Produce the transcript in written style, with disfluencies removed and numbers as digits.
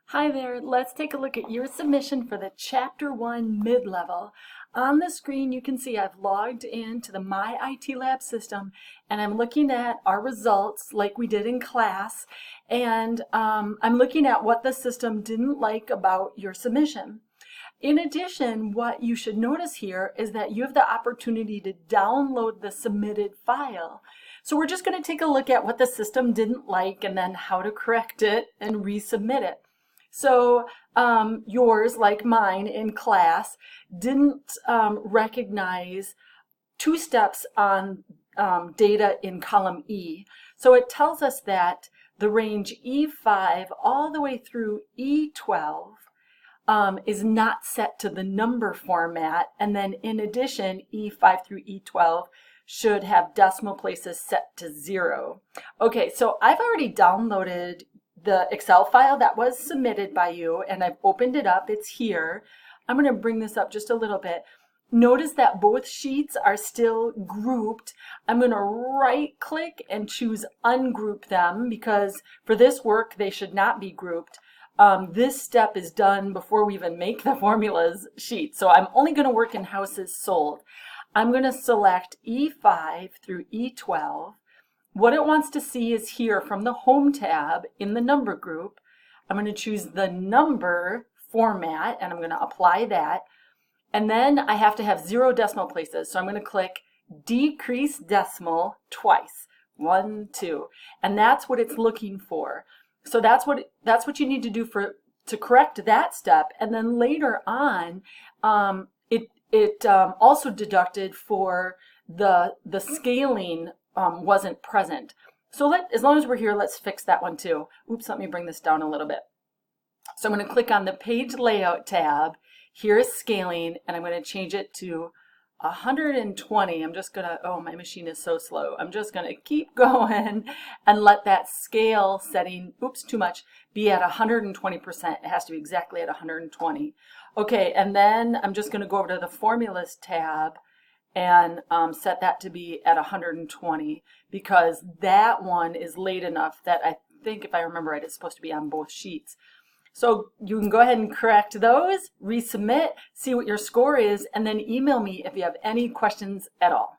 Hi there, let's take a look at your submission for the Chapter 1 mid-level. On the screen you can see I've logged into the My IT Lab system and I'm looking at our results like we did in class, and I'm looking at what the system didn't like about your submission. In addition, what you should notice here is that you have the opportunity to download the submitted file. So we're just going to take a look at what the system didn't like and then how to correct it and resubmit it. So yours, like mine in class, didn't recognize two steps on data in column E. So it tells us that the range E5 all the way through E12 is not set to the number format, and then in addition E5 through E12 should have decimal places set to 0. Okay, so I've already downloaded the Excel file that was submitted by you and I've opened it up. It's here. I'm going to bring this up just a little bit. Notice that both sheets are still grouped. I'm going to right click and choose ungroup them because for this work they should not be grouped. This step is done before we even make the formulas sheet. So I'm only going to work in houses sold. I'm going to select E5 through E12. What it wants to see is here from the Home tab in the number group. I'm going to choose the number format and I'm going to apply that. And then I have to have 0 decimal places. So I'm going to click decrease decimal twice. 1, 2. And that's what it's looking for. So that's what you need to do to correct that step. And then later on, it also deducted for the scaling wasn't present. So as long as we're here, let's fix that one too. Oops, let me bring this down a little bit. So I'm going to click on the page layout tab. Here is scaling, and I'm going to change it to 120. I'm just going to, oh, my machine is so slow. I'm just going to keep going and let that scale setting, oops, too much, be at 120%. It has to be exactly at 120. Okay, and then I'm just going to go over to the formulas tab and set that to be at 120 because that one is late enough that I think, if I remember right, it's supposed to be on both sheets. So you can go ahead and correct those, resubmit, see what your score is, and then email me if you have any questions at all.